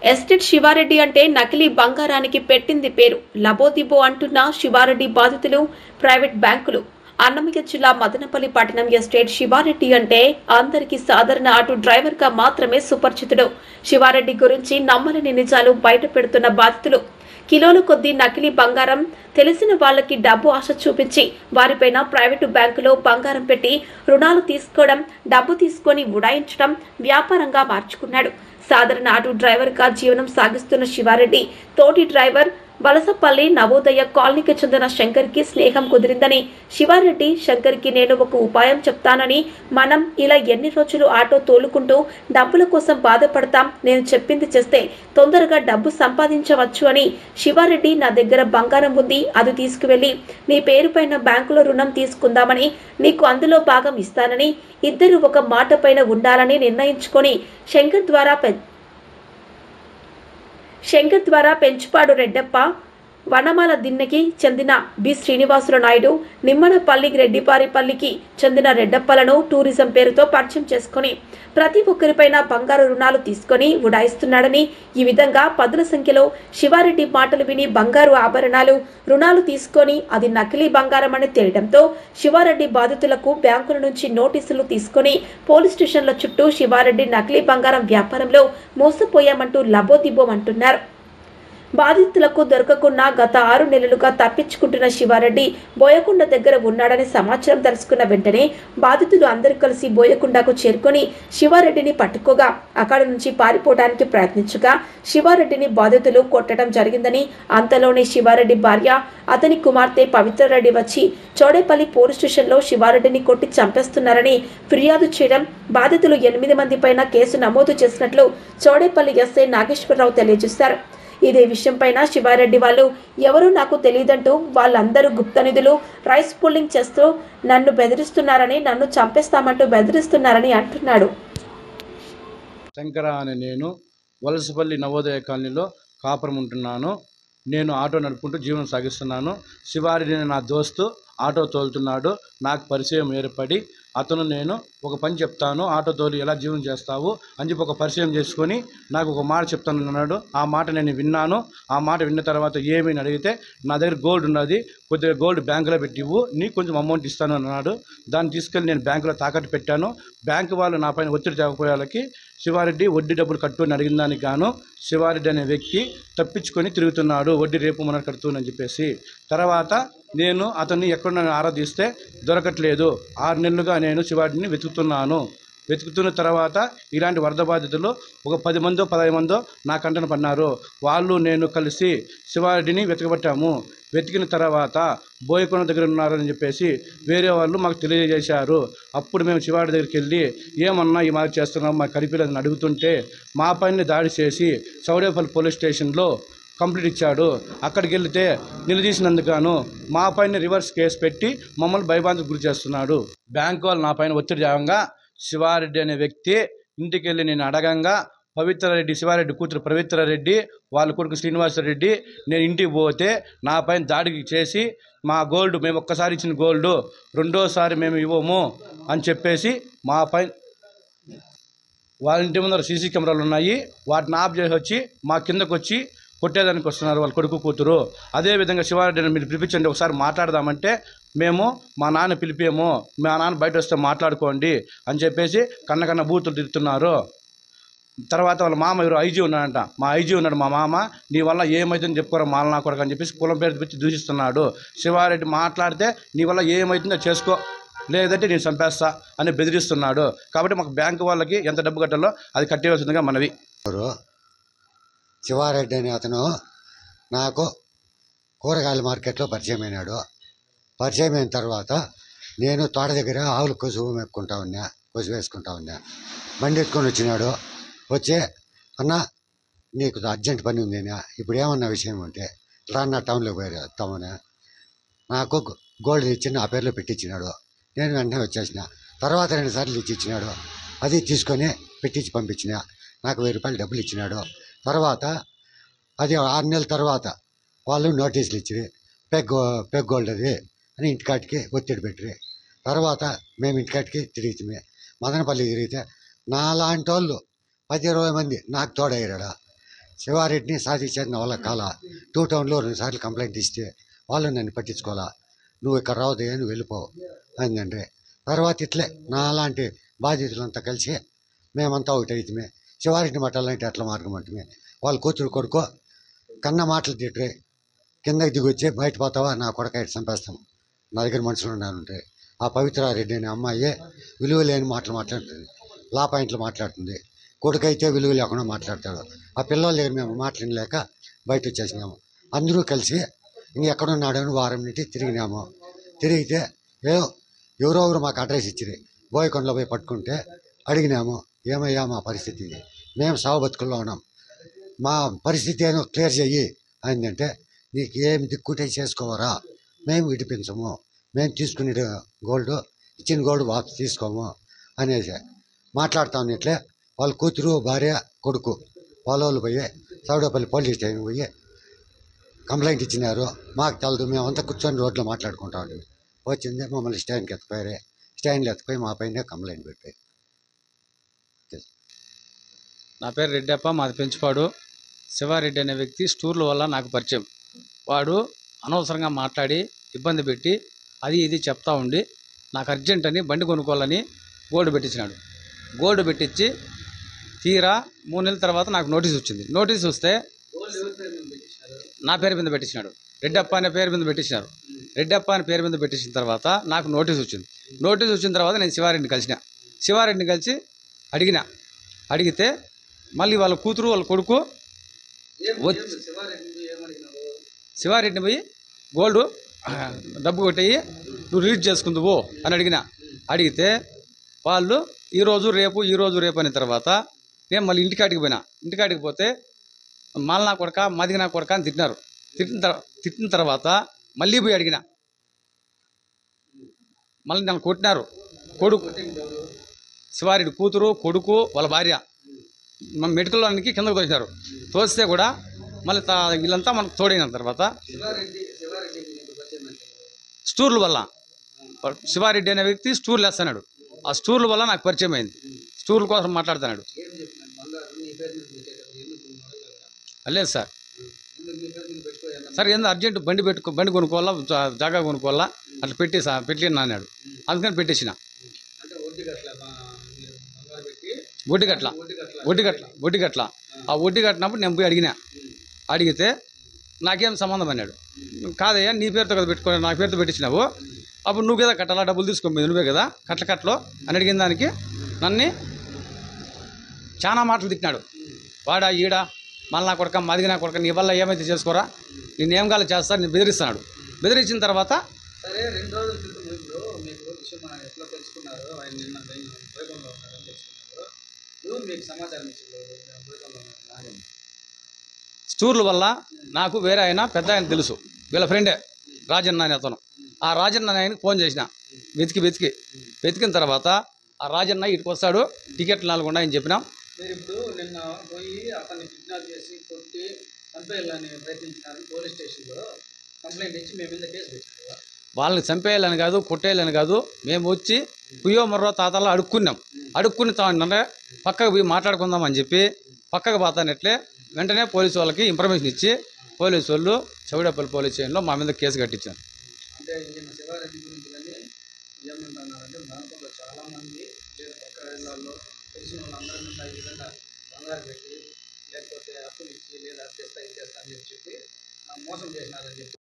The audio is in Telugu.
ఎస్టేట్ శివారెడ్డి అంటే నకిలీ బంగారానికి పెట్టింది పేరు. లబోదిబో అంటున్న శివారెడ్డి బాధితులు, ప్రైవేట్ బ్యాంకులు. అన్నమయ్య జిల్లా మదనపల్లి పట్టణం ఎస్టేట్ శివారెడ్డి అంటే అందరికీ సాధారణ ఆటో డ్రైవర్ గా మాత్రమే సుపరిచితుడు. శివారెడ్డి గురించి నమ్మలేని నిజాలు బయట పెడుతున్న బాధితులు. కిలోల కొద్దీ నకిలీ బంగారం తెలిసిన వాళ్ళకి డబ్బు ఆశ చూపించి వారిపైన ప్రైవేటు బ్యాంకులో బంగారం పెట్టి రుణాలు తీసుకోవడం, డబ్బు తీసుకొని ఉడాయించడం వ్యాపారంగా మార్చుకున్నాడు. సాధారణ ఆటో డ్రైవర్ గా జీవనం సాగిస్తున్న శివారెడ్డి తోటి డ్రైవర్ వలసపల్లి నవోదయ కాలనీకి చెందిన శంకర్ కి స్నేహం కుదిరిందని శివారెడ్డి శంకర్ కి నేను ఒక ఉపాయం చెప్తానని, మనం ఇలా ఎన్ని రోజులు ఆటో తోలుకుంటూ డబ్బుల కోసం బాధపడతాం, నేను చెప్పింది చేస్తే తొందరగా డబ్బు సంపాదించవచ్చు అని. శివారెడ్డి నా దగ్గర బంగారం ఉంది, అది తీసుకువెళ్లి నీ పేరు పైన బ్యాంకులో రుణం తీసుకుందామని, నీకు అందులో భాగం ఇస్తానని, ఇద్దరు ఒక మాట పైన ఉండాలని నిర్ణయించుకొని శంకర్ ద్వారా పెంచుపాడు రెడ్డప్ప, వనమాల దిన్నెకి చెందిన బి శ్రీనివాసుల నాయుడు, నిమ్మనపల్లి రెడ్డిపారిపల్లికి చెందిన రెడ్డప్పలను టూరిజం పేరుతో పరిచయం చేసుకుని ప్రతి ఒక్కరిపైన బంగారు రుణాలు తీసుకొని ఉడాయిస్తున్నాడని, ఈ విధంగా పదుల సంఖ్యలో శివారెడ్డి మాటలు విని బంగారు ఆభరణాలు రుణాలు తీసుకొని అది నకిలీ బంగారం అని తేలడంతో శివారెడ్డి బాధితులకు బ్యాంకుల నుంచి నోటీసులు తీసుకొని పోలీస్ స్టేషన్ల చుట్టూ శివారెడ్డి నకిలీ బంగారం వ్యాపారంలో మోసపోయామంటూ లబోదిబోమంటున్నారు. బాధితులకు దొరకకుండా గత 6 నెలలుగా తప్పించుకుంటున్న శివారెడ్డి బోయకొండ దగ్గర ఉన్నాడని సమాచారం తెలుసుకున్న వెంటనే బాధితులు అందరూ కలిసి బోయకొండకు చేరుకొని శివారెడ్డిని పట్టుకోగా అక్కడి నుంచి పారిపోవడానికి ప్రయత్నించగా శివారెడ్డిని బాధితులు కొట్టడం జరిగిందని, అంతలోనే శివారెడ్డి భార్య, అతని కుమార్తె పవిత్రారెడ్డి వచ్చి చౌడేపల్లి పోలీస్ స్టేషన్లో శివారెడ్డిని కొట్టి చంపేస్తున్నారని ఫిర్యాదు చేయడం, బాధితులు 8 మంది పైన కేసు నమోదు చేసినట్లు చౌడేపల్లి ఎస్ఐ నాగేశ్వరరావు తెలియజేశారు. ఇదే విషయంపైన శివారెడ్డి వాళ్ళు ఎవరూ నాకు తెలియదంటూ వాళ్ళందరూ గుప్త నిధులు రైస్ పుల్లింగ్ చేస్తూ నన్ను బెదిరిస్తున్నారని, నన్ను చంపేస్తామంటూ బెదిరిస్తున్నారని అంటున్నాడు. శంకర అనే నేను వలసపల్లి నవోదయ కాలనీలో కాపురం ఉంటున్నాను. నేను ఆటో నడుపుకుంటూ జీవనం సాగిస్తున్నాను. శివారెడ్డి నా దోస్తు ఆటో తోలుతున్నాడు. నాకు పరిచయం ఏర్పడి అతను నేను ఒక పని చెప్తాను, ఆటో తోలి ఎలా జీవనం చేస్తావు అని చెప్పి ఒక పరిచయం చేసుకొని నాకు ఒక మాట చెప్తాను అన్నాడు. ఆ మాట నేను విన్నాను. ఆ మాట విన్న తర్వాత ఏమని అడిగితే, నా దగ్గర గోల్డ్ ఉన్నది, కొద్దిగా గోల్డ్ బ్యాంకులో పెట్టి ఇవ్వు, నీకు కొంచెం అమౌంట్ ఇస్తాను అన్నాడు. దాన్ని తీసుకెళ్ళి నేను బ్యాంకులో తాకట్టు పెట్టాను. బ్యాంకు వాళ్ళు నా పైన ఒత్తిడి తేకపోయేళ్ళకి శివారెడ్డి వడ్డీ డబ్బులు కట్టు అని అడిగిన దానికి గాను శివారెడ్డి అనే వ్యక్తి తప్పించుకొని తిరుగుతున్నాడు, వడ్డీ రేపు మన కడుతుందని చెప్పేసి. తర్వాత నేను అతన్ని ఎక్కడన్నా ఆరాధిస్తే దొరకట్లేదు. 6 నెలలుగా నేను శివారెడ్డిని వెతుకుతున్న తర్వాత ఇలాంటి వరద బాధితులు ఒక 10 మందో 15 మందో నా కంటన పడినారు. వాళ్ళు నేను కలిసి శివారెడ్డిని వెతకబట్టాము. వెతికిన తర్వాత బోయకొండ దగ్గర ఉన్నారని చెప్పేసి వేరే వాళ్ళు మాకు తెలియజేశారు. అప్పుడు మేము శివారెడ్డి దగ్గరికి వెళ్ళి ఏమన్నా ఈ మాదిరి చేస్తున్నాం మా కరిపిలని అడుగుతుంటే మా పైన దాడి చేసి చౌడేపల్లి పోలీస్ స్టేషన్లో కంప్లీట్ ఇచ్చాడు. అక్కడికి వెళితే నిలదీసినందుకు మా పైన రివర్స్ కేసు పెట్టి మమ్మల్ని భయభ్రాంతికి గురి చేస్తున్నాడు. బ్యాంకు వాళ్ళు నా పైన ఒత్తిడి చేయగా శివారెడ్డి అనే వ్యక్తి ఇంటికి వెళ్ళి నేను అడగంగా పవిత్రారెడ్డి, శివారెడ్డి కూతురు పవిత్రారెడ్డి, వాళ్ళ కొడుకు శ్రీనివాసరెడ్డి నేను ఇంటికి పోతే నా పైన దాడికి చేసి మా గోల్డ్ మేము ఒక్కసారి ఇచ్చిన గోల్డ్ రెండోసారి మేము ఇవ్వము అని చెప్పేసి మా పైన వాళ్ళ ఇంటి ముందర సీసీ కెమెరాలు ఉన్నాయి, వాటిని ఆఫ్ చేసి వచ్చి మా కిందకు వచ్చి కొట్టేదానికి వస్తున్నారు వాళ్ళ కొడుకు కూతురు. అదేవిధంగా శివారెడ్డిని మీరు పిలిపించండి ఒకసారి మాట్లాడదామంటే మేము మా నాన్న పిలిపేమో, మా నాన్న బయట వస్తే మాట్లాడుకోండి అని చెప్పేసి కన్న బూతులు తిడుతున్నారు. తర్వాత వాళ్ళ మామ ఎవరు ఐజీ ఉన్నాడంట, మా ఐజీ ఉన్నాడు మా మామ, నీ వల్ల ఏమవుతుందని చెప్పుకోరా మాలనా కొడుకు అని చెప్పేసి కులం పేరు పెట్టి దూషిస్తున్నాడు. శివారెడ్డి మాట్లాడితే నీ వల్ల ఏమవుతుందో చేసుకో, లేదంటే నేను చంపేస్తా అని బెదిరిస్తున్నాడు. కాబట్టి మాకు బ్యాంకు వాళ్ళకి ఎంత డబ్బు కట్టాలో అది కట్టేవలసిందిగా మనవి. శివారెడ్డి అనే అతను నాకు కూరగాయల మార్కెట్లో పరిచయం అయినాడు. పరిచయం అయిన తర్వాత నేను తోట దగ్గర ఆవులు కొసువు వేసుకుంటా ఉన్నా. బండి ఎత్తుకొని వచ్చినాడు. వచ్చే అన్న నీకు అర్జెంట్ పని ఉంది, ఇప్పుడు ఏమన్నా విషయం ఉంటే రాన్న టౌన్లోకి పోయేస్తామని నాకు గోల్డ్ ఇచ్చి నా పేరులో పెట్టించినాడు. నేను వెంటనే వచ్చేసిన. తర్వాత 2 సార్లు ఇచ్చినాడు. అది తీసుకొని పెట్టించి పంపించిన. నాకు 1000 రూపాయలు డబ్బులు ఇచ్చినాడు. తర్వాత అది 6 నెలల తర్వాత వాళ్ళు నోటీసులు ఇచ్చి పెగ్ గోల్డ్ అది అని ఇంటికాటికి ఒత్తిడి పెట్టిరి. తర్వాత మేము ఇంటికాటికి తిరిగితే మదనపల్లి తిరిగితే నాలాంటి వాళ్ళు 10-20 మంది నాకు తోడయ్యాడు. శివారెడ్డిని సాధించేది నా వల్ల కాల 2 టౌన్లో 2 సార్లు కంప్లైంట్ ఇస్తే వాళ్ళు నన్ను పట్టించుకోవాలా. నువ్వు ఇక్కడ రావద్దయ్యా, నువ్వు వెళ్ళిపో అందంటే తర్వాత ఇట్లే నా అలాంటి బాధితులంతా కలిసి మేమంతా ఒకటి అవుతామే. శివారెడ్డిని మట్టాలంటే ఎట్లా మార్గం అంటమే. వాళ్ళ కూతురు కొడుకో కన్న మాటలు తిట్టే కిందకి దిగొచ్చి బయట పోతావా, నా కొడుక ఇటు చంపేస్తాం, నా దగ్గర మనుషులు ఉన్నారంటే. ఆ పవిత్రారెడ్డి అనే అమ్మాయి విలువ లేని మాటలు మాట్లాడుతుంది, లా పాయింట్లు మాట్లాడుతుంది. కొడుకైతే విలువ లేకుండా మాట్లాడతాడు. ఆ పిల్లల దగ్గర మేము మాట్లాడలేక బయట వచ్చేసినాము. అందరూ కలిసి ఇంకెక్కడున్నాడు అని వారం నుండి తిరిగినాము. తిరిగితే ఎవరెవరు మాకు అడ్రస్ ఇచ్చిరి. బోయకొండలో పోయి పట్టుకుంటే అడిగినాము, ఏమయ్యా మా పరిస్థితి, మేము సాగు బతుకుల్లో ఉన్నాం, మా పరిస్థితి ఏమో క్లియర్ చెయ్యి అయిందంటే, నీకు ఏమి దిక్కుంటే చేసుకోవరా, మేము విడిపించము, మేము తీసుకునే గోల్డ్ ఇచ్చిన గోల్డ్ వాపసు తీసుకోము అనేసి మాట్లాడుతూ ఉన్నట్లే వాళ్ళ కూతురు భార్య కొడుకు వాళ్ళు పోయి సౌడపల్లి పోలీస్ స్టేషన్ పోయి కంప్లైంట్ ఇచ్చినారు. మాకు తెలదు, మేమంతా కూర్చొని రోడ్లో మాట్లాడుకుంటా ఉంటుంది. వచ్చింది మమ్మల్ని స్టాండ్కి ఎత్తుపోయారే. స్టాండ్లో ఎత్తుపోయి మా పైన కంప్లైంట్ పెట్టాయి. నా పేరు రెడ్డప్ప, మాది పెంచుపాడు. శివారెడ్డి అనే వ్యక్తి స్టూర్ల వల్ల నాకు పరిచయం. వాడు అనవసరంగా మాట్లాడి ఇబ్బంది పెట్టి అది ఇది చెప్తా ఉండి నాకు అర్జెంట్ అని బండి కొనుక్కోవాలని గోల్డ్ పెట్టించినాడు. గోల్డ్ పెట్టించి తీరా 3 నెలల తర్వాత నాకు నోటీస్ వచ్చింది. నోటీస్ వస్తే నా పేరు మీద పెట్టించినాడు. రెడ్డప్ప అనే పేరు మీద పెట్టించినారు. రెడ్డప్ప అనే పేరు మీద పెట్టించిన తర్వాత నాకు నోటీస్ వచ్చింది. నోటీస్ వచ్చిన తర్వాత నేను శివారెడ్డిని కలిసి అడిగితే మళ్ళీ వాళ్ళ కూతురు వాళ్ళ కొడుకు శివారెడ్డిని పోయి గోల్డ్ డబ్బు కొట్టేయి నువ్వు రిలీజ్ చేసుకుందువు అని అడిగితే వాళ్ళు ఈరోజు రేపు అయిన తర్వాత నేను మళ్ళీ ఇంటికాడికి పోతే మాలనా కొడక మదిగినా కొడక అని తిట్టినారు. తిట్టిన తర్వాత మళ్ళీ పోయి అడిగిన, మళ్ళీ నన్ను కొట్టినారు. కొడుకు శివారెడ్డి కూతురు కొడుకు వాళ్ళ భార్య మెడికల్లోనికి కిందకు తోసినారు. తోస్తే కూడా మళ్ళీ వీళ్ళంతా మనకు తోడైన తర్వాత స్టూర్ల వల్ల శివారెడ్డి అనే వ్యక్తి స్టూర్లు వేస్తున్నాడు. ఆ స్టూర్ల వల్ల నాకు పరిచయం అయింది. స్టూర్ల కోసం మాట్లాడుతున్నాడు. లేదు సార్ ఏందో అర్జెంట్ బండి కొనుక్కోవాలా, జాగా కొనుక్కోవాలా, అట్లా పెట్టిన అన్నాడు. అందుకని పెట్టేసిన. వడ్డీ కట్ల ఆ వడ్డీ కట్టినప్పుడు నేను పోయి అడిగితే నాకేం సంబంధం అన్నాడు. కాదయ్యా, నీ పేరుతో కదా పెట్టుకో, నా పేరుతో పెట్టించినావు, అప్పుడు నువ్వు కదా కట్టాలా, డబ్బులు తీసుకోమేది నువ్వే కదా, కట్టలో అని అడిగిన దానికి నన్ను చాలా మాటలు తిట్టినాడు. వాడా ఈడ మళ్ళీ కొడక మదిగినా కొడక నీ వల్ల ఏమైతే చేసుకోరా, నేనేం కాదు చేస్తా, నేను బెదిరిస్తున్నాడు. బెదిరించిన తర్వాత సరే 2 రోజుల క్రితం ఇప్పుడు మీకు విషయం ఎట్లా తెలుసుకున్నారు, ఆయన నిన్న బోయకొండలో ఉన్నారని తెలుసుకున్నారు, ఎవరు మీకు సమాచారం ఇచ్చారు బోయకొండలో ఉన్నారు? స్టూర్ల వల్ల నాకు వేరే ఆయన పెద్ద ఆయన తెలుసు, వీళ్ళ ఫ్రెండే రాజన్న అని అతను. ఆ రాజన్న ఆయనకి ఫోన్ చేసిన, వెతికిన తర్వాత ఆ రాజన్న ఇటుకు వస్తాడు, టికెట్లు 4 అని చెప్పినాం. మీరు ఇప్పుడు నిన్న పోయి అతన్ని కిడ్నాప్ చేసి కొట్టి చంపేయాలని ప్రయత్నించినారని పోలీస్ స్టేషన్లో కంప్లైంట్ ఇచ్చి మేము మీద కేసు పెట్టారు. వాళ్ళని చంపేయాలని కాదు, కొట్టేయాలని కాదు, మేము వచ్చి కుయ్యో మర్రో తాతల్లో అడుక్కుని తానంటే పక్కకు పోయి మాట్లాడుకుందాం అని చెప్పి పక్కకు పోతానట్లే వెంటనే పోలీసు వాళ్ళకి ఇన్ఫర్మేషన్ ఇచ్చి పోలీసు వాళ్ళు చౌడపల్లి పోలీస్ స్టేషన్లో మా మీద కేసు కట్టించారు. అంటే ఈయన శివారెడ్డి గురించి కానీ ఏమంటున్నారంటే మనతో చాలామంది లేదా పక్క జిల్లాల్లో తెలిసిన వాళ్ళందరి మీద ఈ విధంగా బంగారు పెట్టి లేకపోతే అప్పులు ఇచ్చి లేదా అది చేస్తా ఇది చేస్తా అని చెప్పి మోసం చేసినారని చెప్పి